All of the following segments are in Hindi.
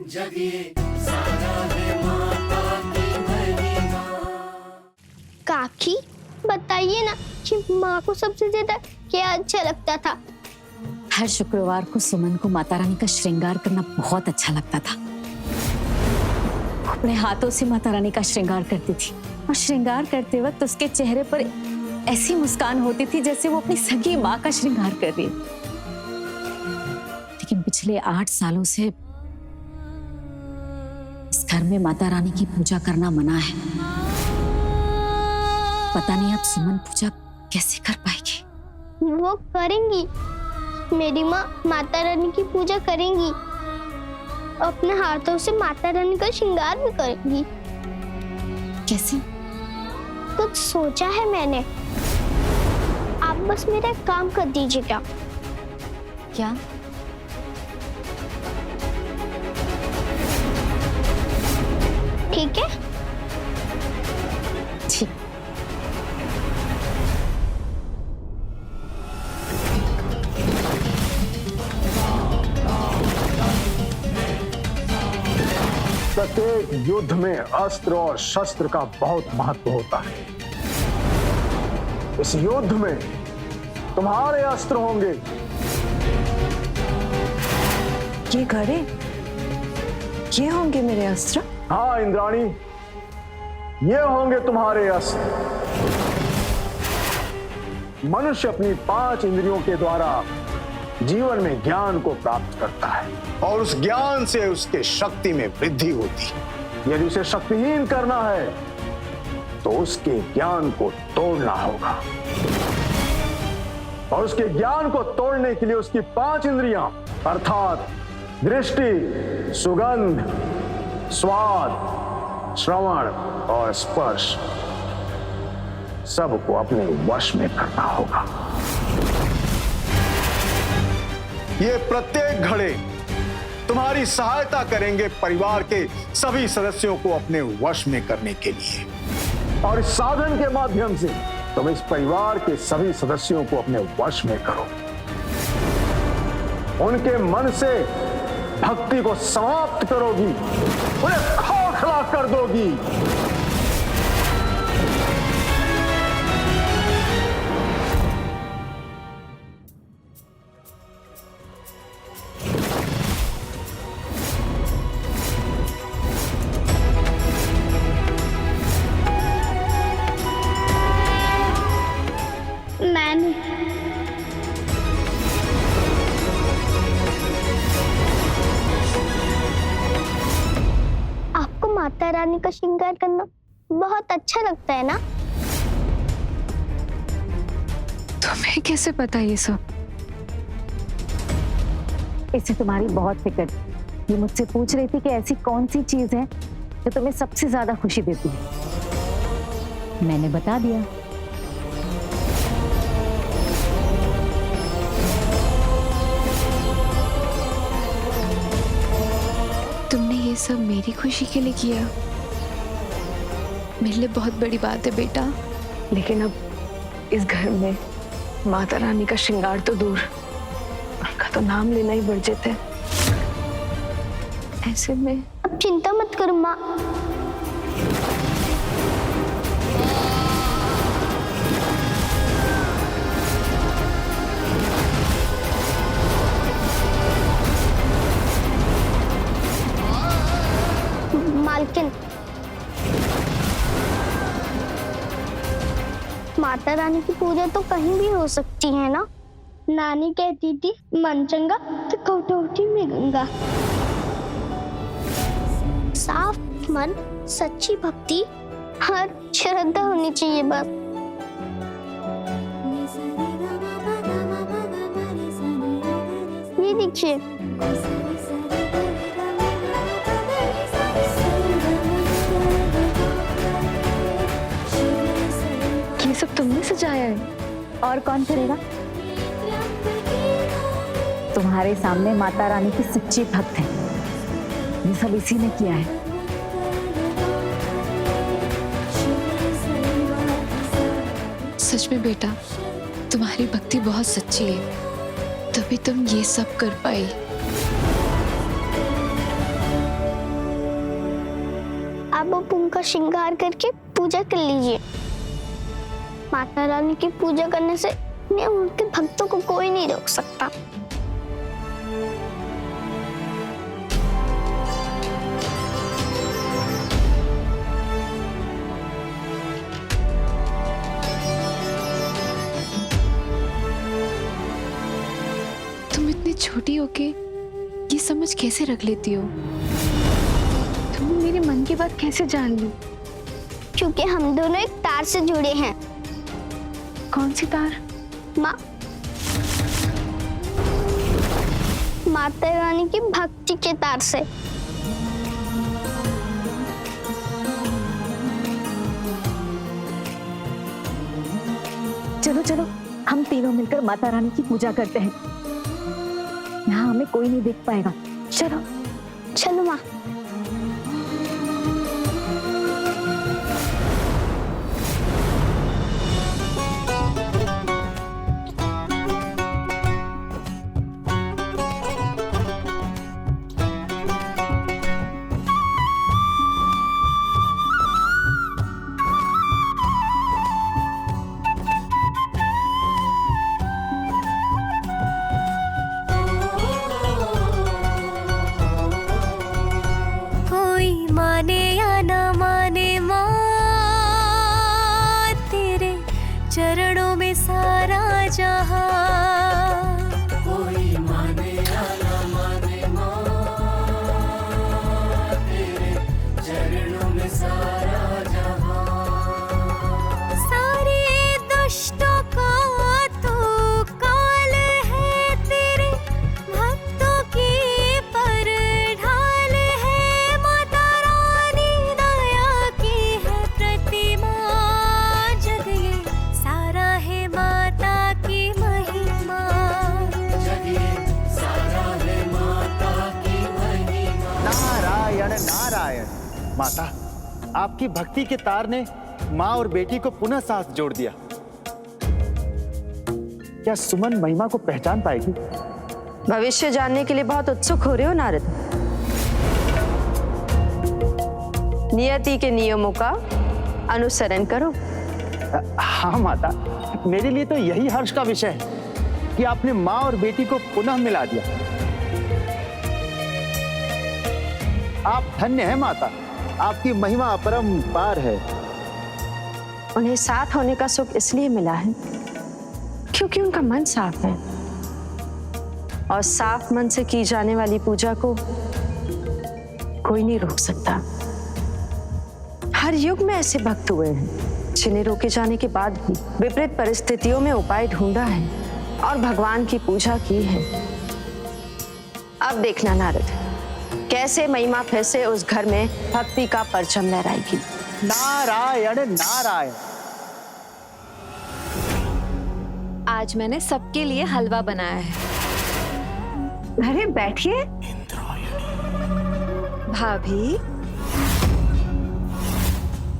जगिए सारा है माता की महिमा। काकी बताइए ना कि माँ को सबसे ज्यादा क्या अच्छा लगता था? हर शुक्रवार को सुमन को माता रानी का श्रृंगार करना बहुत अच्छा लगता था। अपने हाथों से माता रानी का श्रृंगार करती थी और श्रृंगार करते वक्त उसके चेहरे पर ऐसी मुस्कान होती थी जैसे वो अपनी सगी माँ का श्रृंगार कर रही। लेकिन पिछले 8 सालों से इस घर में माता रानी की पूजा करना मना है। पता नहीं अब सुमन पूजा कैसे कर पाएगी। वो करेंगी, मेरी माँ माता रानी की पूजा करेंगी, अपने हाथों से माता रानी का श्रृंगार भी करेंगी। कैसे? कुछ सोचा है मैंने, आप बस मेरा एक काम कर दीजिएगा। क्या? ठीक है? ठीक। प्रत्येक युद्ध में अस्त्र और शस्त्र का बहुत महत्व होता है। इस युद्ध में तुम्हारे अस्त्र होंगे। ये घड़े, ये होंगे मेरे अस्त्र? हाँ इंद्राणी, ये होंगे तुम्हारे अस्त्र। मनुष्य अपनी 5 इंद्रियों के द्वारा जीवन में ज्ञान को प्राप्त करता है और उस ज्ञान से उसके शक्ति में वृद्धि होती है। यदि उसे शक्तिहीन करना है तो उसके ज्ञान को तोड़ना होगा, और उसके ज्ञान को तोड़ने के लिए उसकी 5 इंद्रियां अर्थात दृष्टि, सुगंध, स्वाद, श्रवण और स्पर्श सबको अपने वश में करना होगा। ये प्रत्येक घड़े तुम्हारी सहायता करेंगे परिवार के सभी सदस्यों को अपने वश में करने के लिए, और इस साधन के माध्यम से तुम इस परिवार के सभी सदस्यों को अपने वश में करो। उनके मन से भक्ति को समाप्त करोगी, उन्हें खोखला कर दोगी। आपको माता रानी का श्रृंगार करना बहुत अच्छा लगता है ना? तुम्हें कैसे पता ये सब? इससे तुम्हारी बहुत फिक्र थी। ये मुझसे पूछ रही थी कि ऐसी कौन सी चीज है जो तुम्हें सबसे ज्यादा खुशी देती है। मैंने बता दिया। तुमने ये सब मेरी खुशी के लिए किया? मेरे लिए बहुत बड़ी बात है बेटा। लेकिन अब इस घर में माता रानी का श्रृंगार तो दूर, उनका तो नाम लेना ही वर्जित है। ऐसे में अब चिंता मत करो माँ, मालकिन माता रानी की पूजा तो कहीं भी हो सकती है ना? नानी कहती थी मन चंगा तो कटौती में गंगा। साफ मन, सच्ची भक्ति और श्रद्धा होनी चाहिए बस। ये देखिए, ये सब तुमने सजाया है? और कौन करेगा? तुम्हारे सामने माता रानी की सच्ची भक्त है, ये सब इसी ने किया है। सच में बेटा, तुम्हारी भक्ति बहुत सच्ची है, तभी तुम ये सब कर पाई। आप अब उनका श्रृंगार करके पूजा कर लीजिए। माता रानी की पूजा करने से उन्हें उनके भक्तों को कोई नहीं रोक सकता। तुम इतनी छोटी हो के ये समझ कैसे रख लेती हो? तुमने मेरे मन की बात कैसे जान ली? क्योंकि हम दोनों एक तार से जुड़े हैं। कौन सी तार? माँ, माता रानी की भक्ति के तार से। चलो चलो, हम तीनों मिलकर माता रानी की पूजा करते हैं। यहाँ हमें कोई नहीं देख पाएगा। चलो चलो माँ। कोई माने या ना माने माँ, तेरे चरणों में सारा जहां। कोई माने या ना माने माँ, तेरे चरणों में सारा जहां। सारे दुष्टों का तो काल है, तेरे भक्तों की पर ढाल है। माता रानी दया की है प्रतिमा, जग ये सारा है माता की महिमा। जग ये सारा है माता की महिमा। नारायण नारायण। माता, आपकी भक्ति के तार ने माँ और बेटी को पुनः साथ जोड़ दिया। क्या सुमन महिमा को पहचान पाएगी? भविष्य जानने के लिए बहुत उत्सुक हो रहे हो नारद? नियति के नियमों का अनुसरण करो। हाँ माता, मेरे लिए तो यही हर्ष का विषय है कि आपने माँ और बेटी को पुनः मिला दिया। आप धन्य हैं माता, आपकी महिमा अपरंपार है। उन्हें साथ होने का सुख इसलिए मिला है क्योंकि उनका मन साफ है, और साफ मन से की जाने वाली पूजा को कोई नहीं रोक सकता। हर युग में ऐसे भक्त हुए हैं जिन्हें रोके जाने के बाद भी विपरीत परिस्थितियों में उपाय ढूंढा है और भगवान की पूजा की है। अब देखना नारद, कैसे महिमा फिर से उस घर में भक्ति का परचम लहराएगी। नारायण नारायण। आज मैंने सबके लिए हलवा बनाया है। अरे बैठिए। भाभी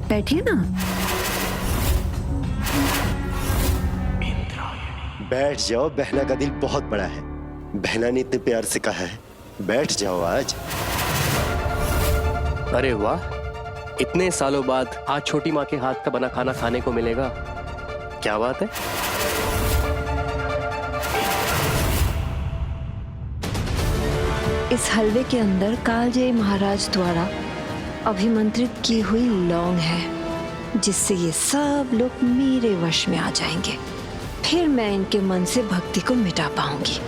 बैठिए ना। बैठ जाओ, बहना का दिल बहुत बड़ा है। बहना ने इतने प्यार से कहा है, बैठ जाओ आज। अरे वाह, इतने सालों बाद आज छोटी माँ के हाथ का बना खाना खाने को मिलेगा। क्या बात है। इस हलवे के अंदर कालजयी महाराज द्वारा अभिमंत्रित की हुई लौंग है, जिससे ये सब लोग मेरे वश में आ जाएंगे। फिर मैं इनके मन से भक्ति को मिटा पाऊंगी।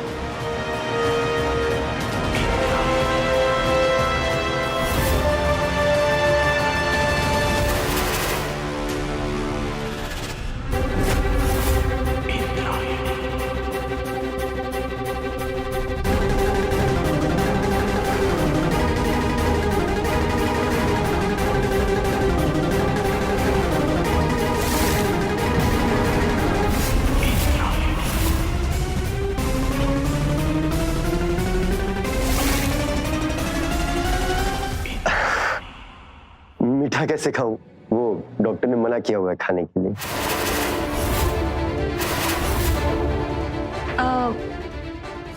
मीठा कैसे खाऊं? वो डॉक्टर ने मना किया हुआ है खाने के लिए।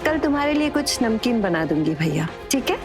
कल तुम्हारे लिए कुछ नमकीन बना दूंगी भैया, ठीक है?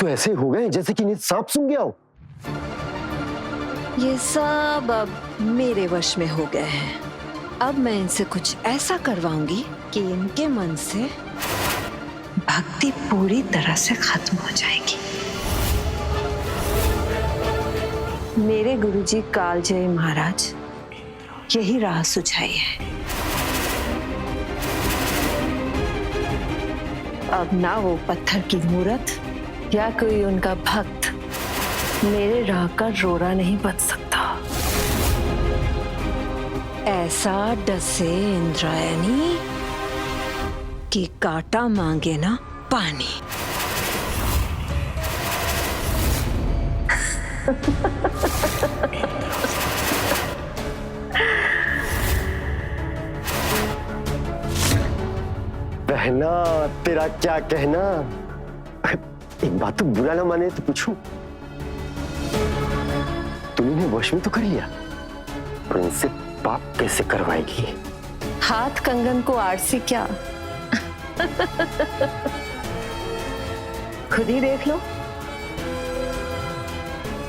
तो ऐसे हो गए जैसे कि इन्हें सांप सूंघ गया हो। ये सब अब मेरे वश में हो गए हैं। अब मैं इनसे कुछ ऐसा करवाऊंगी कि इनके मन से भक्ति पूरी तरह से खत्म हो जाएगी। मेरे गुरुजी कालजय महाराज यही राह सुझाई है। अब ना वो पत्थर की मूरत या कोई उनका भक्त मेरे राह का रोड़ा नहीं बच सकता। ऐसा डसे इंद्रायणी कि कांटा मांगे ना पानी। बहना तेरा क्या कहना। एक बात तो बुरा ना माने तो पूछूं, तूने इन्हें वश में तो कर लिया, पर इनसे पाप कैसे करवाएगी? हाथ कंगन को आरसी क्या? खुद ही देख लो।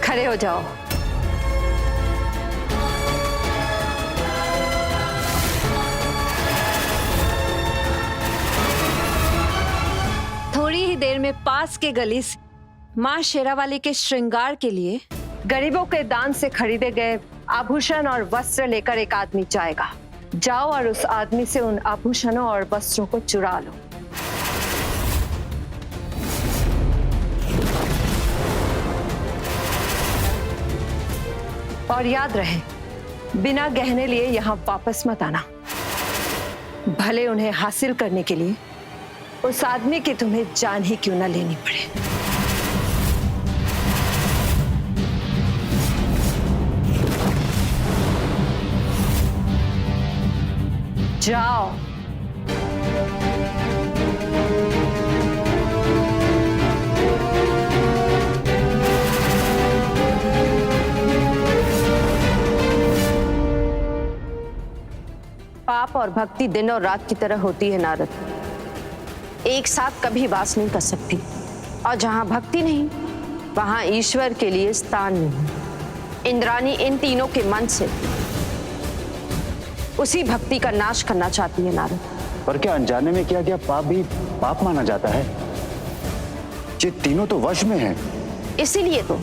खड़े हो जाओ। थोड़ी ही देर में पास के गली से माँ शेरावाली के श्रृंगार के लिए गरीबों के दान से खरीदे गए आभूषण और वस्त्र लेकर एक आदमी जाएगा। जाओ और उस आदमी से उन आभूषणों और वस्त्रों को चुरा लो। और याद रहे, बिना गहने लिए यहां वापस मत आना। भले उन्हें हासिल करने के लिए उस आदमी की तुम्हें जान ही क्यों न लेनी पड़े। जाओ। पाप और भक्ति दिन और रात की तरह होती है नारद, एक साथ कभी वास नहीं कर सकती। और जहां भक्ति नहीं, वहां ईश्वर के लिए स्थान नहीं। इंद्राणी इन तीनों के मन से उसी भक्ति का नाश करना चाहती है नारद। पर क्या अनजाने में किया गया पाप भी पाप माना जाता है? ये तीनों तो वश में हैं। इसीलिए तो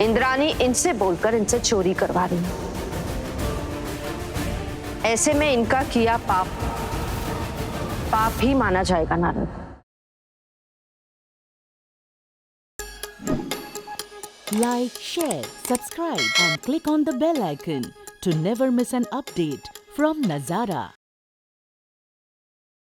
इंद्राणी इनसे बोलकर इनसे चोरी करवा रही है। ऐसे में इनका किया पाप पाप ही माना जाएगा Narad. Like, share, subscribe and click on the bell icon to never miss an update from Nazara.